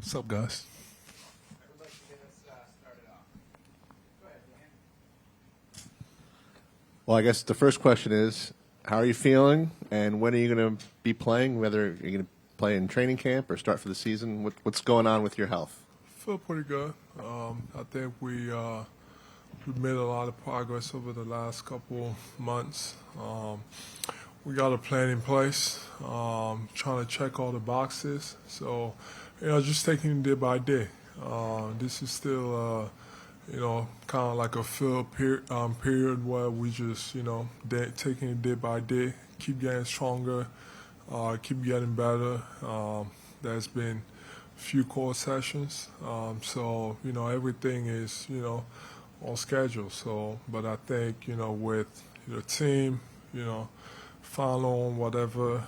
What's up, guys? Would like to get us started off. Go ahead, Dan. Well, I guess the first question is, how are you feeling, and when are you going to be playing? Whether you're going to play in training camp or start for the season, what's going on with your health? Feel pretty good. I think we made a lot of progress over the last couple months. We got a plan in place, trying to check all the boxes. So, just taking it day by day. This is still, kind of like a period where we just, taking it day by day, keep getting stronger, keep getting better. There's been a few core sessions, so everything is on schedule. So, but I think with the team, following whatever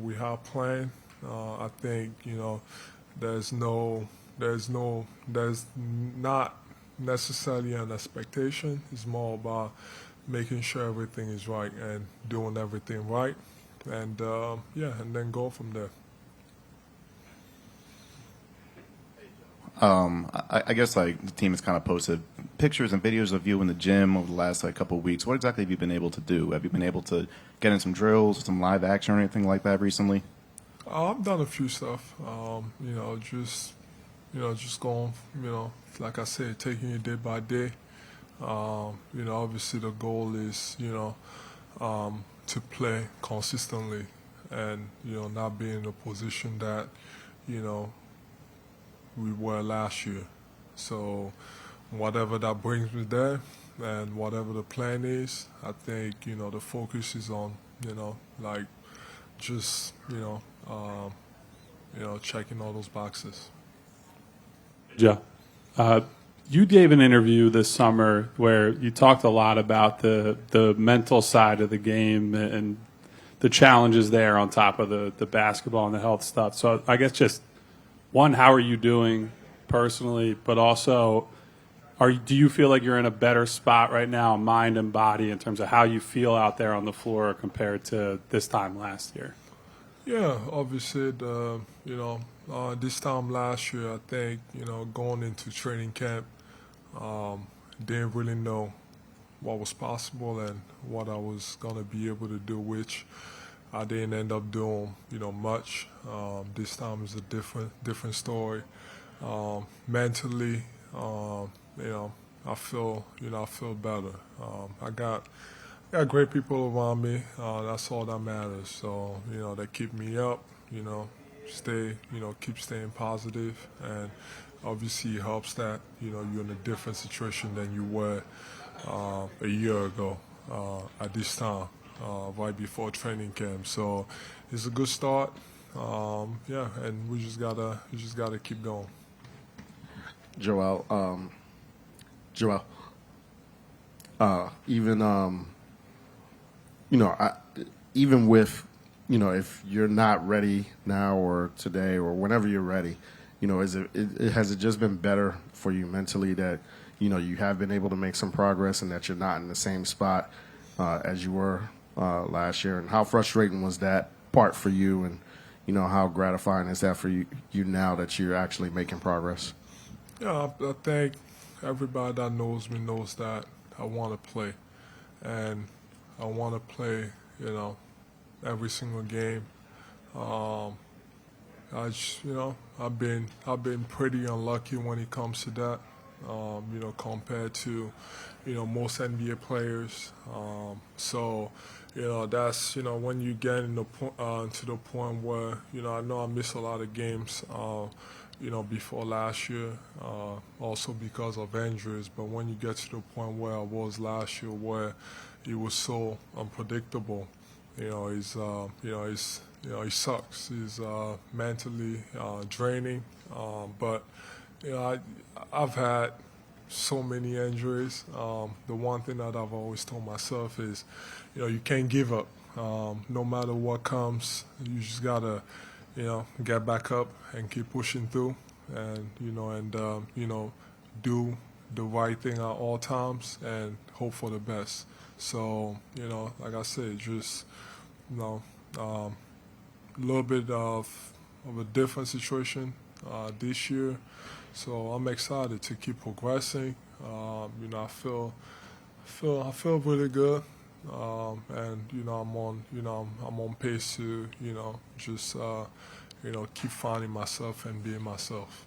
we have planned, I think there's not necessarily an expectation. It's more about making sure everything is right and doing everything right, and and then go from there. I guess like the team has kind of posted pictures and videos of you in the gym over the last couple of weeks. What exactly have you been able to do? Have you been able to get in some drills, some live action, or anything like that recently? I've done a few stuff. Just going, like I said, taking it day by day. Obviously the goal is, to play consistently, and not be in a position that, we were last year. So whatever that brings me there, and whatever the plan is, I think the focus is on like just checking all those boxes. Yeah. You gave an interview this summer where you talked a lot about the mental side of the game and the challenges there on top of the basketball and the health stuff. So I guess just one, how are you doing personally, but also do you feel like you're in a better spot right now, mind and body, in terms of how you feel out there on the floor compared to this time last year? Yeah, obviously, this time last year, I think, going into training camp, didn't really know what was possible and what I was going to be able to do, which I didn't end up doing, much. This time is a different story. Mentally, I feel better. I got great people around me. That's all that matters. So they keep me up. Keep staying positive, and obviously it helps that you're in a different situation than you were a year ago at this time, right before training camp. So it's a good start. And we just gotta keep going. Joel, even even with if you're not ready now or today or whenever you're ready, has it just been better for you mentally that you have been able to make some progress and that you're not in the same spot as you were last year? And how frustrating was that part for you? And how gratifying is that for you now that you're actually making progress? Yeah, I think everybody that knows me knows that I want to play, and I want to play, every single game. I've been pretty unlucky when it comes to that, compared to, most NBA players. That's, when you get to the point where, I know I miss a lot of games, before last year, also because of injuries. But when you get to the point where I was last year, where it was so unpredictable, it sucks. It's mentally draining. But I've had so many injuries. The one thing that I've always told myself is, you can't give up. No matter what comes, you just gotta, get back up and keep pushing through, and do the right thing at all times and hope for the best. So like I said, just a little bit of a different situation this year. So I'm excited to keep progressing. I feel really good, and I'm on pace to just keep finding myself and being myself.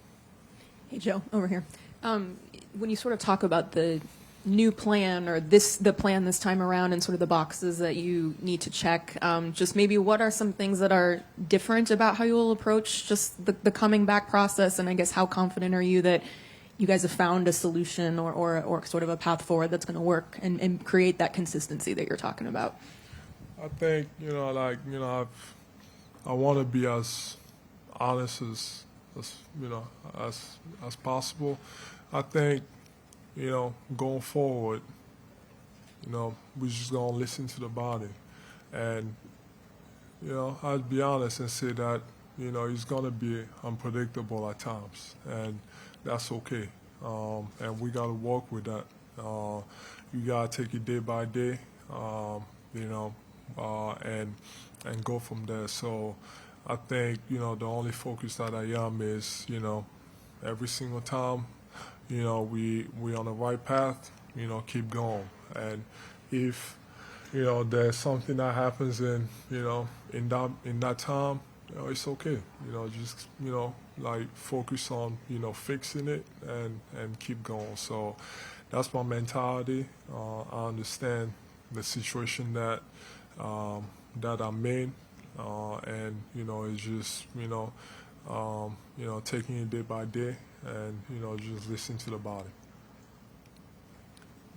Hey, Joe, over here. When you sort of talk about the new plan or the plan this time around and sort of the boxes that you need to check, just maybe what are some things that are different about how you will approach just the coming back process? And I guess how confident are you that you guys have found a solution or sort of a path forward that's going to work and create that consistency that you're talking about? I think I want to be as honest as possible. I think going forward, we're just gonna listen to the body, and I'll be honest and say that it's gonna be unpredictable at times, and that's okay. And we gotta work with that. You gotta take it day by day, and go from there. So I think the only focus that I am is every single time we on the right path, keep going. And if there's something that happens in that time, it's okay. Just focus on fixing it and keep going. So that's my mentality. I understand the situation that I'm in, and it's just taking it day by day, and just listen to the body.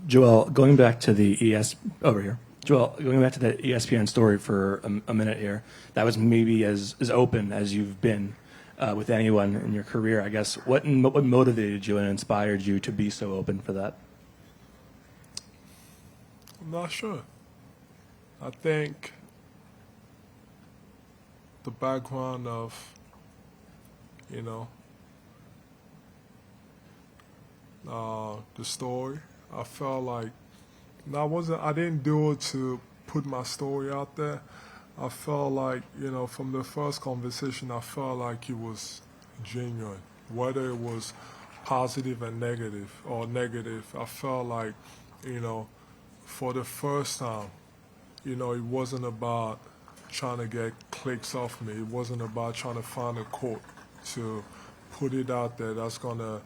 Joel, going back to the ESPN story for a minute here, that was maybe as open as you've been with anyone in your career, I guess. What motivated you and inspired you to be so open for that? I'm not sure. I think the background of the story, I felt like I didn't do it to put my story out there. I felt like from the first conversation, I felt like it was genuine, whether it was positive and negative or negative. I felt like for the first time, it wasn't about trying to get clicks off me. It wasn't about trying to find a quote to put it out there that's gonna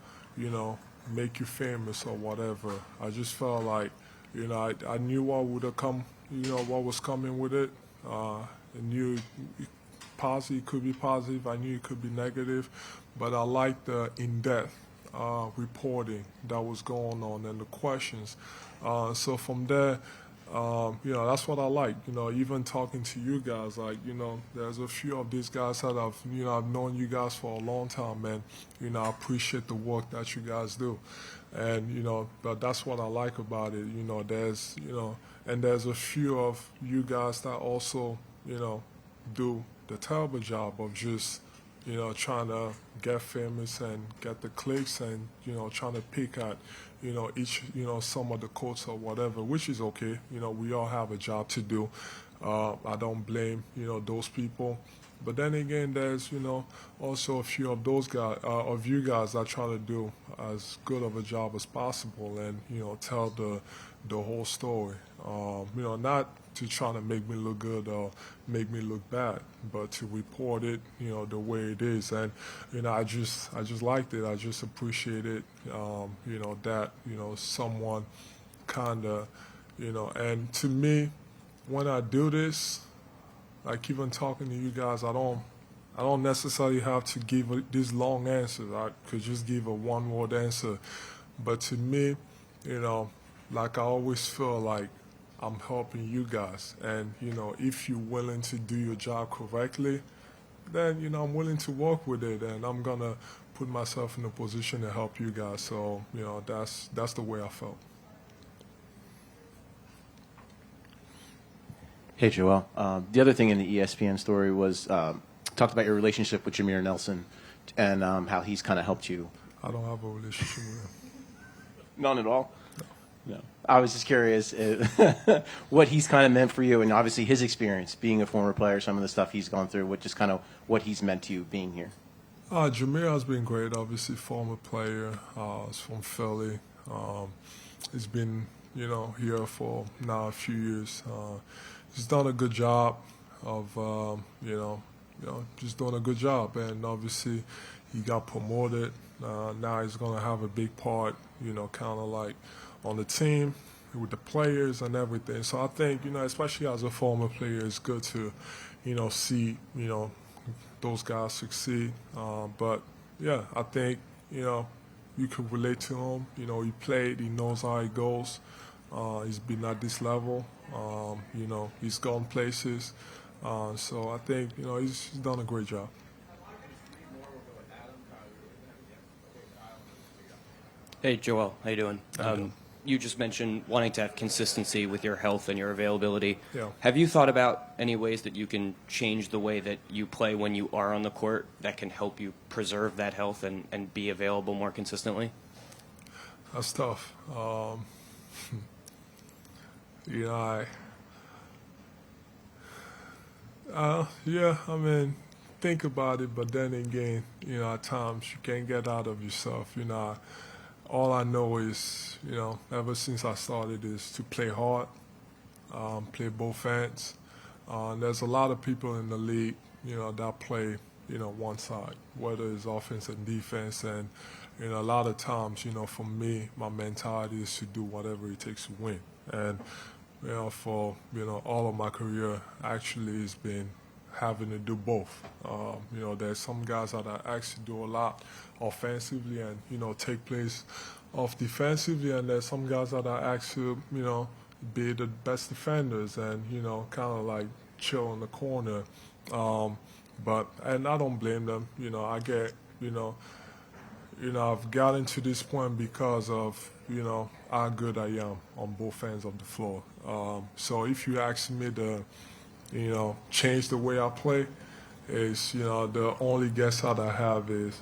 make you famous or whatever. I just felt like I knew what would have come, what was coming with it. I knew it could be positive. I knew it could be negative, but I liked the in-depth reporting that was going on and the questions. So from there, that's what I like. Even talking to you guys, there's a few of these guys that I've known you guys for a long time, and I appreciate the work that you guys do, and but that's what I like about it. There's and there's a few of you guys that also do the terrible job of just trying to get famous and get the clicks, and trying to pick at each some of the quotes or whatever, which is okay. We all have a job to do. I don't blame those people, but then again, there's also a few of those guys of you guys that try to do as good of a job as possible and tell the whole story. Not to try to make me look good or make me look bad, but to report it, the way it is. And, I just liked it. I just appreciate it, that, someone kind of, and to me, when I do this, like even talking to you guys, I don't necessarily have to give this long answer. I could just give a one-word answer. But to me, like I always feel like I'm helping you guys. And, if you're willing to do your job correctly, then, I'm willing to work with it. And I'm going to put myself in a position to help you guys. So, that's the way I felt. Hey, Joel. The other thing in the ESPN story was talked about your relationship with Jamir Nelson and how he's kind of helped you. I don't have a relationship with him. None at all? No. I was just curious what he's kind of meant for you, and obviously his experience being a former player, some of the stuff he's gone through, what he's meant to you being here. Jamir has been great. Obviously, former player. He's from Philly. He's been, here for now a few years. He's done a good job of, just doing a good job. And obviously, he got promoted. Now he's going to have a big part, kind of like on the team with the players and everything. So I think, especially as a former player, it's good to, see, those guys succeed. But yeah, I think, you could relate to him. He played, he knows how it goes. He's been at this level. He's gone places. So I think, he's done a great job. Hey, Joel, how you doing? You just mentioned wanting to have consistency with your health and your availability. Yeah. Have you thought about any ways that you can change the way that you play when you are on the court that can help you preserve that health and be available more consistently? That's tough. Think about it, but then again, at times you can't get out of yourself. All I know is, ever since I started is to play hard, play both ends. There's a lot of people in the league, that play, one side, whether it's offense and defense. And, a lot of times, for me, my mentality is to do whatever it takes to win. And, for, all of my career, actually, it's been having to do both. There's some guys that I actually do a lot offensively and, take plays off defensively, and there's some guys that are actually, be the best defenders and, kind of like chill in the corner. And I don't blame them. I get, I've gotten to this point because of, how good I am on both ends of the floor. So if you ask me to, change the way I play, is, the only guess that I have is,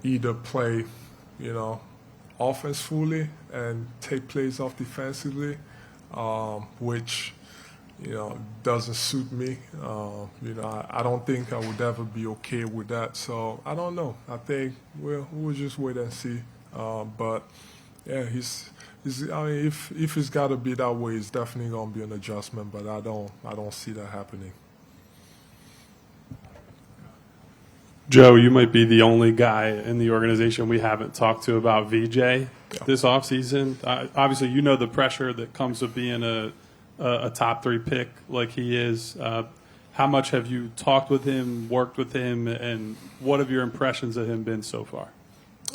either play, offense fully and take plays off defensively, which, doesn't suit me. I don't think I would ever be okay with that. So I don't know. I think we'll just wait and see. But yeah, if it's got to be that way, it's definitely gonna be an adjustment. But I don't see that happening. Joe, you might be the only guy in the organization we haven't talked to about VJ this offseason. Obviously, the pressure that comes with being a top 3 pick like he is. How much have you talked with him, worked with him, and what have your impressions of him been so far?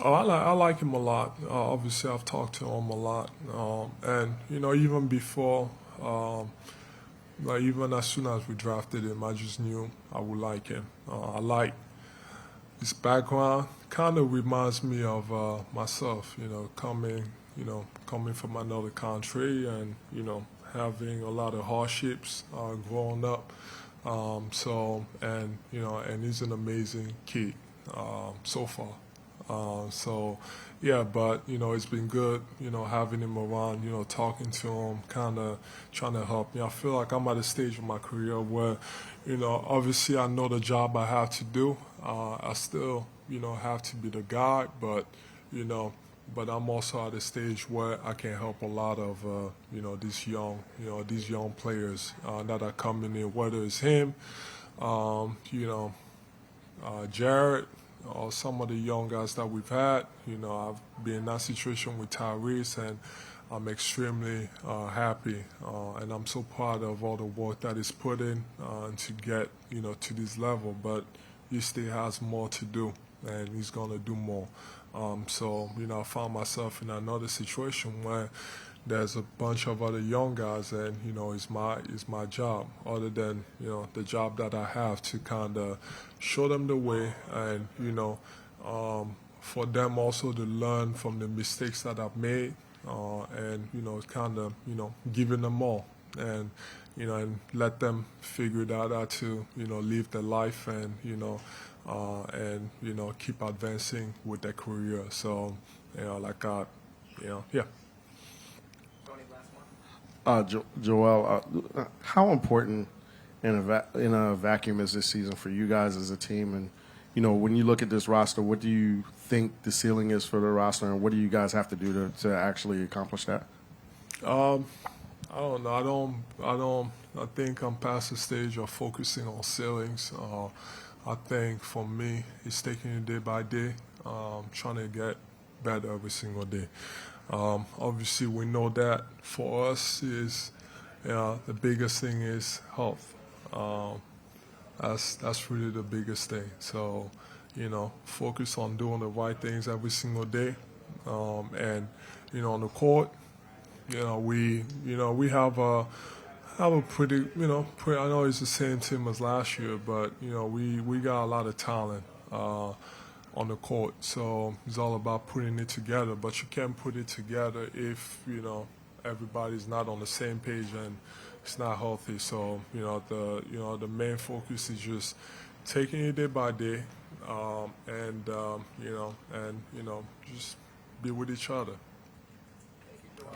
Oh, I like him a lot. Obviously, I've talked to him a lot. And, even before, even as soon as we drafted him, I just knew I would like him. I like his background. Kind of reminds me of myself, coming from another country and, having a lot of hardships growing up. And he's an amazing kid so far. But, it's been good, having him around, talking to him, kind of trying to help me. I feel like I'm at a stage of my career where, obviously I know the job I have to do. I still, have to be the guy, but I'm also at a stage where I can help a lot of, these young players that are coming in, whether it's him, Jared, or some of the young guys that we've had. I've been in that situation with Tyrese, and I'm extremely happy, and I'm so proud of all the work that he's put in to get, to this level. But he still has more to do, and he's going to do more. I found myself in another situation where there's a bunch of other young guys, and it's my job, other than the job that I have, to kind of show them the way, and for them also to learn from the mistakes that I've made, and kind of giving them more, and and let them figure that out to live their life, and keep advancing with their career. So yeah. Joel, how important in a vacuum is this season for you guys as a team, and when you look at this roster, what do you think the ceiling is for the roster, and what do you guys have to do to actually accomplish that? I don't know. I think I'm past the stage of focusing on ceilings. I think for me, it's taking it day by day, trying to get better every single day. Obviously, we know that for us is the biggest thing is health. That's really the biggest thing. So, focus on doing the right things every single day, and on the court, we have a pretty, I know it's the same team as last year, but we got a lot of talent on the court. So it's all about putting it together. But you can't put it together if everybody's not on the same page and it's not healthy. So the main focus is just taking it day by day, and just be with each other.